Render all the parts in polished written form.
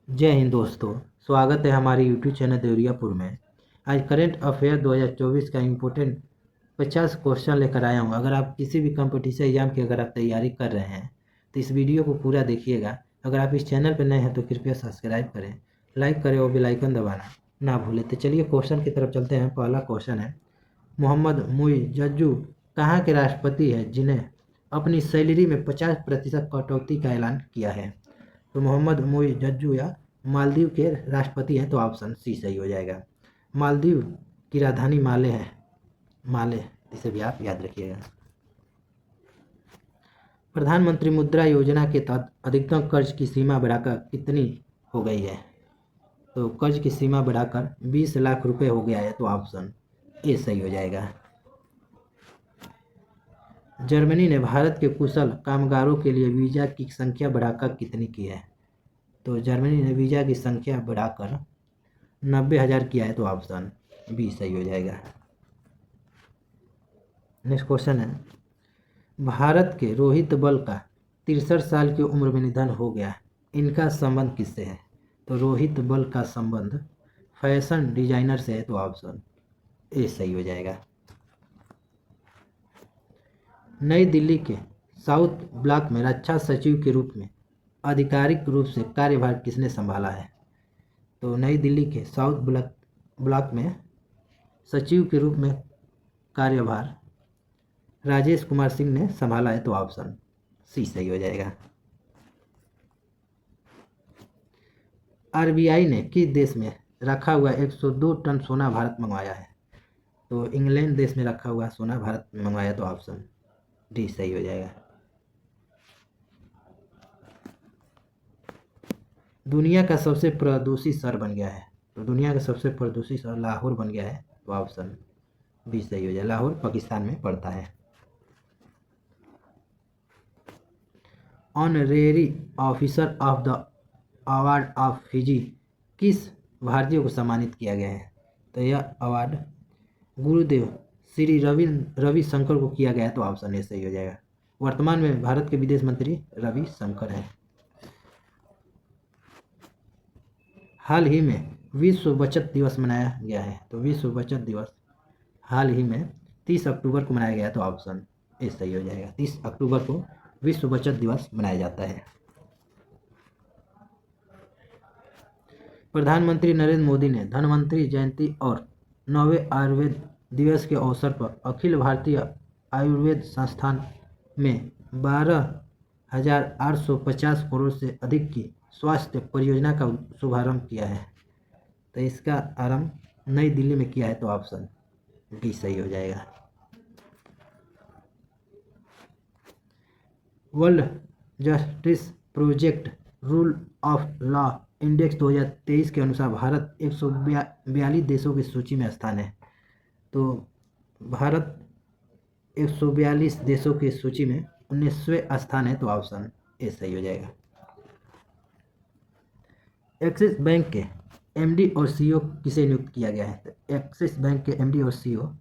जय हिंद दोस्तों। स्वागत है हमारे यूट्यूब चैनल देवरियापुर में। आज करंट अफेयर 2024 का इम्पोर्टेंट 50 क्वेश्चन लेकर आया हूँ। अगर आप किसी भी कंपटीशन एग्जाम की अगर आप तैयारी कर रहे हैं तो इस वीडियो को पूरा देखिएगा। अगर आप इस चैनल पर नए हैं तो कृपया सब्सक्राइब करें, लाइक करें और बेल आइकन दबाना ना भूलें। तो चलिए क्वेश्चन की तरफ चलते हैं। पहला क्वेश्चन है, मोहम्मद मुइज़्ज़ू कहाँ के राष्ट्रपति हैं जिन्हें अपनी सैलरी में 50% कटौती का ऐलान किया है? तो मोहम्मद मुइज़्ज़ू या मालदीव के राष्ट्रपति हैं, तो ऑप्शन सी सही हो जाएगा। मालदीव की राजधानी माले है, माले, इसे भी आप याद रखिएगा। प्रधानमंत्री मुद्रा योजना के तहत अधिकतम कर्ज की सीमा बढ़ाकर कितनी हो गई है? तो कर्ज की सीमा बढ़ाकर 20 लाख रुपए हो गया है, तो ऑप्शन ए सही हो जाएगा। जर्मनी ने भारत के कुशल कामगारों के लिए वीज़ा की संख्या बढ़ाकर कितनी की है? तो जर्मनी ने वीज़ा की संख्या बढ़ाकर 90,000 किया है, तो ऑप्शन बी सही हो जाएगा। नेक्स्ट क्वेश्चन है, भारत के रोहित बल का 63 साल की उम्र में निधन हो गया, इनका संबंध किससे है? तो रोहित बल का संबंध फैशन डिजाइनर से है, तो ऑप्शन ए सही हो जाएगा। नई दिल्ली के साउथ ब्लॉक में रक्षा सचिव के रूप में आधिकारिक रूप से कार्यभार किसने संभाला है? तो नई दिल्ली के साउथ ब्लॉक में सचिव के रूप में कार्यभार राजेश कुमार सिंह ने संभाला है, तो ऑप्शन सी सही हो जाएगा। आरबीआई ने किस देश में रखा हुआ 102 टन सोना भारत मंगवाया है? तो इंग्लैंड देश में रखा हुआ सोना भारत में मंगवाया, तो ऑप्शन डी सही हो जाएगा। दुनिया का सबसे प्रदूषित शहर बन गया है, तो दुनिया का सबसे प्रदूषित शहर लाहौर बन गया है, तो ऑप्शन बी सही हो जाएगा। लाहौर पाकिस्तान में पड़ता है। Honorary officer of the award of Fiji किस भारतीय को सम्मानित किया गया है? तो यह अवार्ड गुरुदेव श्री रवि शंकर को किया गया है, तो ऑप्शन ए सही हो जाएगा। वर्तमान में भारत के विदेश मंत्री रवि शंकर हैं। हाल ही में विश्व बचत दिवस मनाया गया है, तो विश्व बचत दिवस हाल ही में 30 अक्टूबर को मनाया गया, तो ऑप्शन ए सही हो जाएगा। 30 अक्टूबर को विश्व बचत दिवस मनाया जाता है। प्रधानमंत्री नरेंद्र मोदी ने धन्वंतरि जयंती और 9वें आयुर्वेद दिवस के अवसर पर अखिल भारतीय आयुर्वेद संस्थान में 12,850 करोड़ से अधिक की स्वास्थ्य परियोजना का शुभारंभ किया है, तो इसका आरंभ नई दिल्ली में किया है, तो ऑप्शन डी सही हो जाएगा। World justice project rule of law index 2023 के अनुसार भारत 142 देशों की सूची में स्थान है, तो भारत 142 देशों की सूची में 19वें स्थान है, तो ऑप्शन ए सही हो जाएगा। एक्सिस बैंक के एमडी और सीईओ किसे नियुक्त किया गया है? तो एक्सिस बैंक के एमडी और सीईओ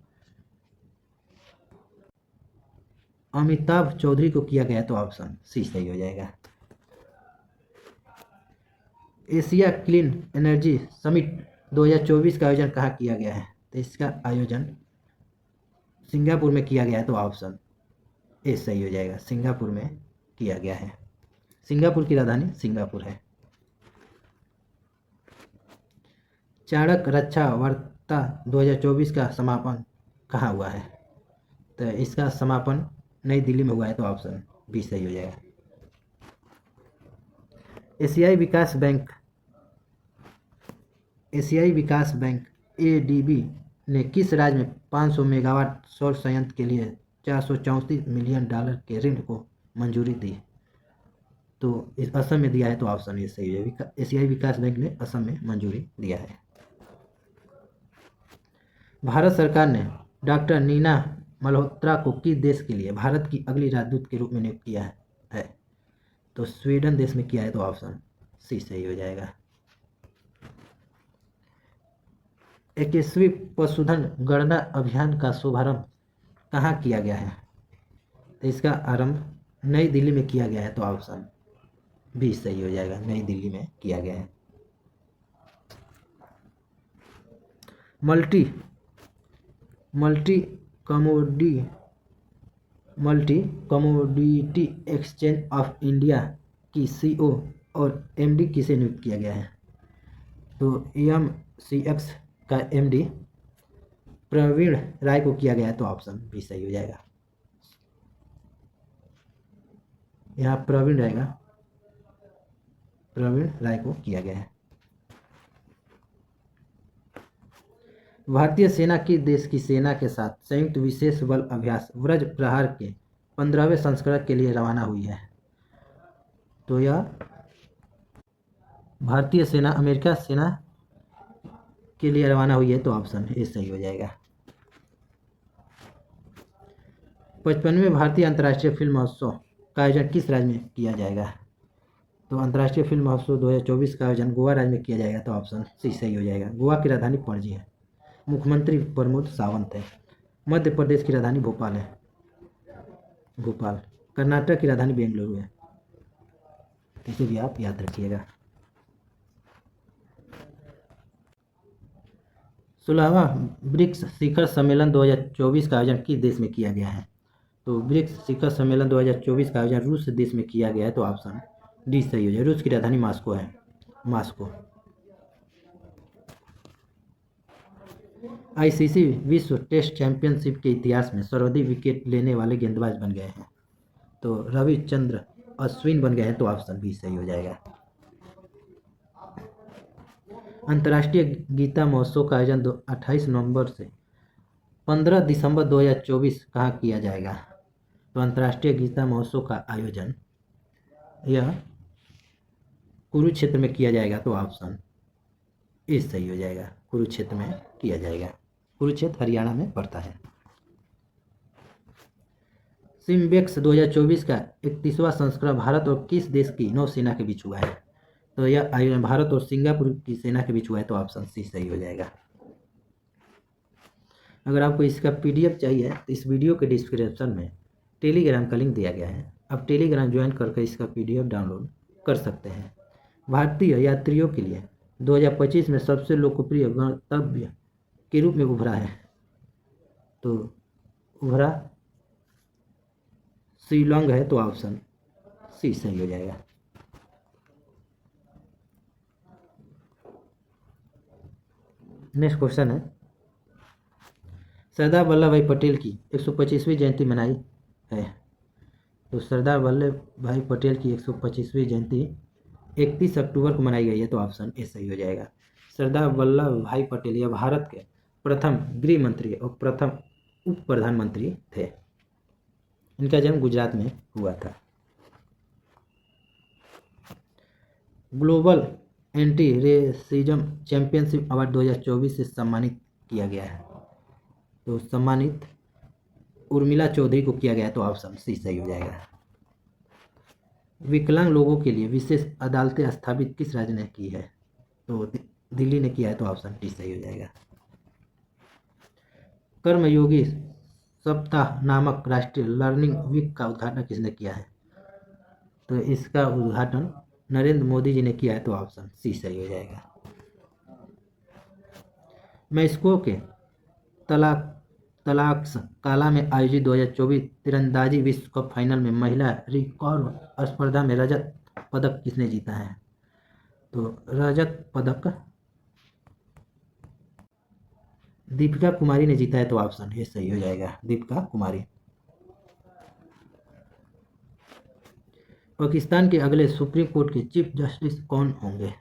अमिताभ चौधरी को किया गया है, तो ऑप्शन सी सही हो जाएगा। एशिया क्लीन एनर्जी समिट 2024 का आयोजन कहाँ किया गया है? तो इसका आयोजन सिंगापुर में किया गया है, तो ऑप्शन ए सही हो जाएगा। सिंगापुर में किया गया है। सिंगापुर की राजधानी सिंगापुर है। चाणक रक्षा वार्ता 2024 का समापन कहाँ हुआ है? तो इसका समापन नई दिल्ली में हुआ है, तो ऑप्शन बी सही हो जाएगा। एशियाई विकास बैंक एडीबी ने किस राज्य में 500 मेगावाट सौर संयंत्र के लिए 434 मिलियन डॉलर के ऋण को मंजूरी दी? तो इस असम में दिया है, तो ऑप्शन ये सही है। एशियाई विकास बैंक ने असम में मंजूरी दिया है। भारत सरकार ने डॉक्टर नीना मल्होत्रा को किस देश के लिए भारत की अगली राजदूत के रूप में नियुक्त किया है? तो स्वीडन देश में किया है, तो ऑप्शन सी सही हो जाएगा। 21वीं पशुधन गणना अभियान का शुभारंभ कहाँ किया गया है? तो इसका आरंभ नई दिल्ली में किया गया है, तो ऑप्शन बी सही हो जाएगा। नई दिल्ली में किया गया है। Multi multi commodi multi commodity exchange of India की सीईओ और एमडी किसे नियुक्त किया गया है? तो एमसीएक्स का एमडी प्रवीण राय को किया गया है, तो ऑप्शन भी सही हो जाएगा। यहाँ प्रवीण रहेगा, प्रवीण राय को किया गया है। भारतीय सेना की देश की सेना के साथ संयुक्त विशेष बल अभ्यास व्रज प्रहार के 15वें संस्करण के लिए रवाना हुई है। तो यह भारतीय सेना अमेरिका सेना के लिए रवाना हुई है, तो ऑप्शन ए सही हो जाएगा। 55वें भारतीय अंतर्राष्ट्रीय फिल्म महोत्सव का आयोजन किस राज्य में किया जाएगा? तो अंतर्राष्ट्रीय फिल्म महोत्सव 2024 का आयोजन गोवा राज्य में किया जाएगा, तो ऑप्शन सी सही हो जाएगा। गोवा की राजधानी पणजी है, मुख्यमंत्री प्रमोद सावंत है। मध्य प्रदेश की राजधानी भोपाल है, भोपाल। कर्नाटक की राजधानी बेंगलुरु है, इसे भी आप याद रखिएगा। 16वां ब्रिक्स शिखर सम्मेलन 2024 का आयोजन किस देश में किया गया है? तो ब्रिक्स शिखर सम्मेलन 2024 का आयोजन रूस देश में किया गया है, तो ऑप्शन डी सही हो जाए। रूस की राजधानी मॉस्को है, मॉस्को। आईसीसी विश्व टेस्ट चैंपियनशिप के इतिहास में सर्वाधिक विकेट लेने वाले गेंदबाज बन गए हैं, तो रविचंद्र अश्विन बन गए हैं, तो ऑप्शन बी सही हो जाएगा। अंतर्राष्ट्रीय गीता महोत्सव का आयोजन 28 नवंबर से 15 दिसंबर 2024 कहाँ किया जाएगा? तो अंतर्राष्ट्रीय गीता महोत्सव का आयोजन यह कुरुक्षेत्र में किया जाएगा, तो ऑप्शन ए सही हो जाएगा। कुरुक्षेत्र में किया जाएगा, कुरुक्षेत्र हरियाणा में पड़ता है। सिम्बेक्स 2024 का 31वां संस्करण भारत और किस देश की नौसेना के बीच हुआ है? तो यह आयोजन भारत और सिंगापुर की सेना के बीच हुआ है, तो ऑप्शन सी सही हो जाएगा। अगर आपको इसका पीडीएफ चाहिए तो इस वीडियो के डिस्क्रिप्शन में टेलीग्राम का लिंक दिया गया है, आप टेलीग्राम ज्वाइन करके इसका पीडीएफ डाउनलोड कर सकते हैं। भारतीय यात्रियों के लिए 2025 में सबसे लोकप्रिय गंतव्य के रूप में उभरा है, तो उभरा शिलोंग है, तो ऑप्शन सी सही हो जाएगा। नेक्स्ट क्वेश्चन है, सरदार वल्लभ भाई पटेल की 125वीं जयंती मनाई है। तो सरदार वल्लभ भाई पटेल की 125वीं जयंती 31 अक्टूबर को मनाई गई है, तो ऑप्शन ए सही हो जाएगा। सरदार वल्लभ भाई पटेल यह भारत के प्रथम गृह मंत्री और प्रथम उप प्रधानमंत्री थे। इनका जन्म गुजरात में हुआ था। Global anti racism championship award 2024 से सम्मानित किया गया है, तो सम्मानित उर्मिला चौधरी को किया गया है, तो ऑप्शन सी सही हो जाएगा। विकलांग लोगों के लिए विशेष अदालतें स्थापित किस राज्य ने की है? तो दिल्ली ने किया है, तो ऑप्शन डी सही हो जाएगा। कर्मयोगी सप्ताह नामक राष्ट्रीय लर्निंग वीक का उद्घाटन किसने किया है? तो इसका उद्घाटन नरेंद्र मोदी जी ने किया है, तो ऑप्शन सी सही हो जाएगा। मेक्सिको के तलाक्स काला में आयोजित 2024 तीरंदाजी विश्व कप फाइनल में महिला रिकर्व स्पर्धा में रजत पदक किसने जीता है? तो रजत पदक दीपिका कुमारी ने जीता है, तो ऑप्शन ये सही हो जाएगा, दीपिका कुमारी। पाकिस्तान के अगले सुप्रीम कोर्ट के चीफ जस्टिस कौन होंगे?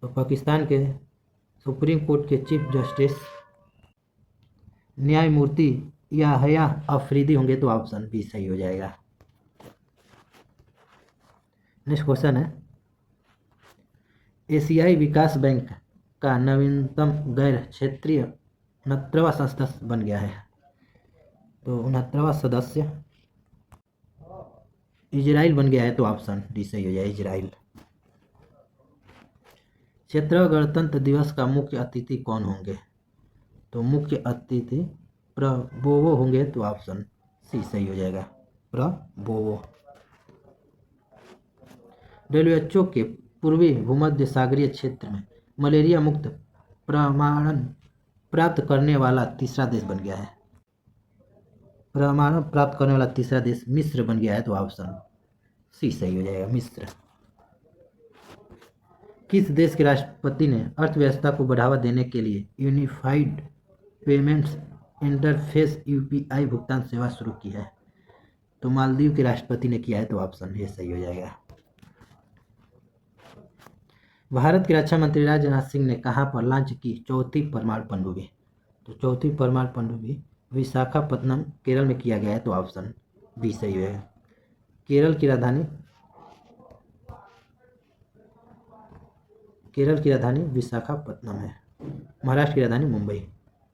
तो पाकिस्तान के सुप्रीम कोर्ट के चीफ जस्टिस न्यायमूर्ति याहया अफरीदी होंगे, तो ऑप्शन बी सही हो जाएगा। नेक्स्ट क्वेश्चन है, एशियाई विकास बैंक का नवीनतम गैर क्षेत्रीय 69वां सदस्य बन गया है। तो 69वां सदस्य इजराइल बन गया है, तो ऑप्शन डी सही हो जाए, इजराइल। 17वां गणतंत्र दिवस का मुख्य अतिथि कौन होंगे? तो मुख्य अतिथि प्रबोवो होंगे, तो ऑप्शन सी सही हो जाएगा, प्रबोवो। WHO के पूर्वी भूमध्य सागरीय क्षेत्र में मलेरिया मुक्त प्राप्त करने वाला तीसरा देश बन गया है। परमाणु प्राप्त करने वाला तीसरा देश मिस्र बन गया है, तो ऑप्शन सी सही हो जाएगा, मिस्र। किस देश के राष्ट्रपति ने अर्थव्यवस्था को बढ़ावा देने के लिए यूनिफाइड पेमेंट्स इंटरफेस यूपीआई भुगतान सेवा शुरू की है? तो मालदीव के राष्ट्रपति ने किया है, तो ऑप्शन ए सही हो जाएगा। भारत के रक्षा मंत्री राजनाथ सिंह ने कहां पर लॉन्च की चौथी परमाणु पनडुब्बी? तो चौथी परमाणु पनडुब्बी विशाखापत्तनम केरल में किया गया है, तो ऑप्शन बी सही है। केरल की राजधानी विशाखापत्तनम है। महाराष्ट्र की राजधानी मुंबई,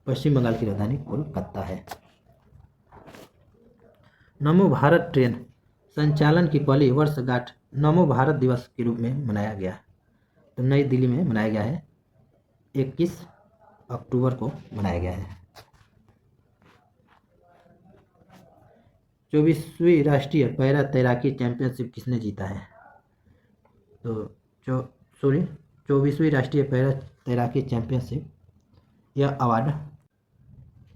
पश्चिम बंगाल की राजधानी कोलकाता है। नमो भारत ट्रेन संचालन की पहली वर्षगांठ नमो भारत दिवस के रूप में मनाया गया, तो नई दिल्ली में मनाया गया है, 21 अक्टूबर को मनाया गया है। 24वीं राष्ट्रीय पैरा तैराकी चैंपियनशिप किसने जीता है? तो 24वीं राष्ट्रीय पैरा तैराकी चैंपियनशिप यह अवार्ड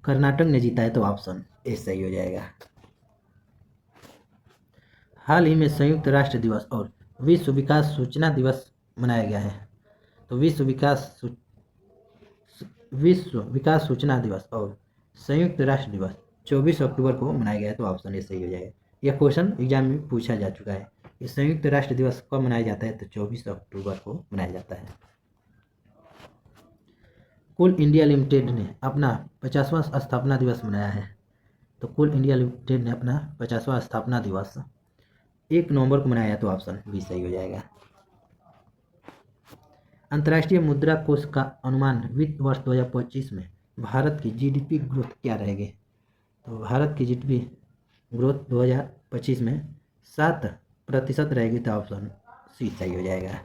कर्नाटक ने जीता है, तो ऑप्शन ए सही हो जाएगा। हाल ही में संयुक्त राष्ट्र दिवस और विश्व विकास सूचना दिवस मनाया गया है, तो विश्व विकास सूचना दिवस और संयुक्त राष्ट्र दिवस 24 अक्टूबर को मनाया गया है, तो ऑप्शन ए सही हो जाएगा। यह क्वेश्चन एग्जाम में पूछा जा चुका है। ये संयुक्त राष्ट्र दिवस कब मनाया जाता है? तो 24 अक्टूबर को मनाया जाता है। कोल इंडिया लिमिटेड ने अपना 50वां स्थापना दिवस मनाया है, तो कोल इंडिया लिमिटेड ने अपना 50वां स्थापना दिवस 1 नवंबर को मनाया है, तो ऑप्शन बी सही हो जाएगा। अंतर्राष्ट्रीय मुद्रा कोष का अनुमान वित्त वर्ष 2025 में भारत की जीडीपी ग्रोथ क्या रहेगी? तो भारत की जीडीपी ग्रोथ 2025 में 7% रहेगी, तो ऑप्शन सी सही हो जाएगा।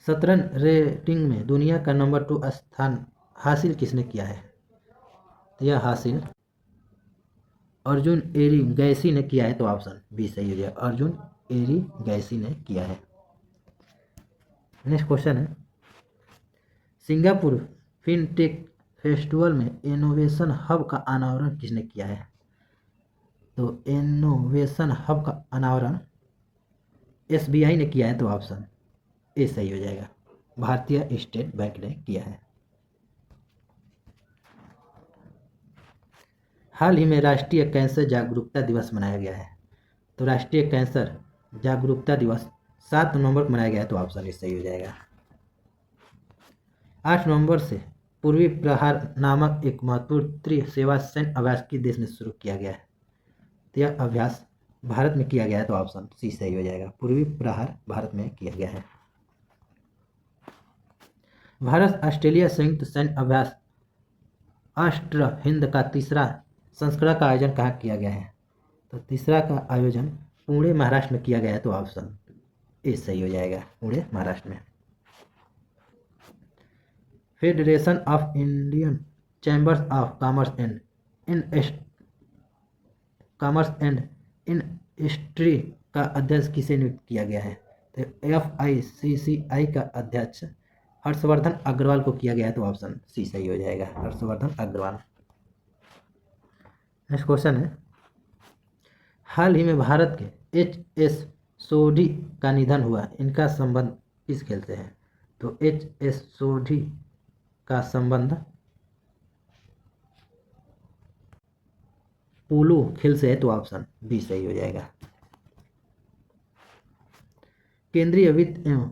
शतरंज रेटिंग में दुनिया का नंबर 2 स्थान हासिल किसने किया है? तो यह हासिल अर्जुन एरिगैसी ने किया है, तो ऑप्शन बी सही हो जाएगा, अर्जुन एरिगैसी ने किया है। नेक्स्ट क्वेश्चन है, सिंगापुर फिनटेक फेस्टिवल में इनोवेशन हब का अनावरण किसने किया है? तो इनोवेशन हब का अनावरण एसबीआई ने किया है, तो ऑप्शन ए सही हो जाएगा, भारतीय स्टेट बैंक ने किया है। हाल ही में राष्ट्रीय कैंसर जागरूकता दिवस मनाया गया है, तो राष्ट्रीय कैंसर जागरूकता दिवस 7 नवंबर को मनाया गया है, तो ऑप्शन ए सही हो जाएगा। 8 नवंबर से पूर्वी प्रहार नामक एक महत्वपूर्ण त्रिसेवा सैन्य अभ्यास किस देश में शुरू किया गया है? तो यह अभ्यास भारत में किया गया है, तो ऑप्शन सी सही हो जाएगा, पूर्वी प्रहार भारत में किया गया है। भारत ऑस्ट्रेलिया संयुक्त सैन्य अभ्यास अष्ट्र हिंद का तीसरा संस्करण का आयोजन कहाँ किया गया है? तो तीसरा का आयोजन पुणे महाराष्ट्र में किया गया है, तो ऑप्शन ए सही हो जाएगा, पुणे महाराष्ट्र में। Federation of Indian chambers of commerce and industry का अध्यक्ष किसे नियुक्त किया गया है? तो FICCI का अध्यक्ष हर्षवर्धन अग्रवाल को किया गया है, तो ऑप्शन सी सही हो जाएगा, हर्षवर्धन अग्रवाल। नेक्स्ट क्वेश्चन है, हाल ही में भारत के HS सोढ़ी का निधन हुआ, इनका संबंध किस खेल से है? तो HS सोढ़ी का संबंध पोलो खेल से है, तो ऑप्शन बी सही हो जाएगा। केंद्रीय वित्त एवं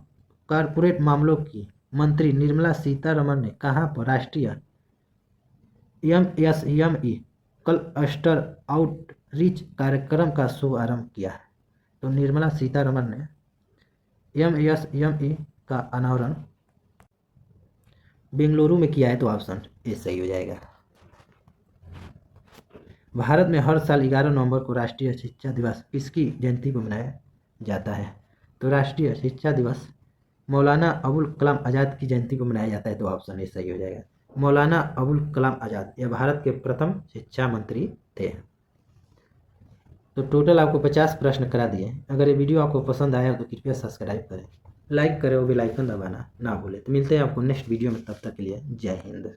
कॉरपोरेट मामलों की मंत्री निर्मला सीतारमण ने कहां पर राष्ट्रीय MSME क्लस्टर आउटरीच कार्यक्रम का शुभारंभ किया है? तो निर्मला सीतारमण ने MSME का अनावरण बेंगलुरु में किया है, तो ऑप्शन ए सही हो जाएगा। भारत में हर साल 11 नवंबर को राष्ट्रीय शिक्षा दिवस किसकी जयंती पर मनाया जाता है? तो राष्ट्रीय शिक्षा दिवस मौलाना अबुल कलाम आज़ाद की जयंती को मनाया जाता है, तो ऑप्शन ए सही हो जाएगा। मौलाना अबुल कलाम आज़ाद यह भारत के प्रथम शिक्षा मंत्री थे। तो टोटल आपको 50 प्रश्न करा दिए। अगर ये वीडियो आपको पसंद आया हो तो कृपया सब्सक्राइब करें। लाइक करें और बेल आइकन दबाना ना भूलें। तो मिलते हैं आपको नेक्स्ट वीडियो में, तब तक के लिए जय हिंद।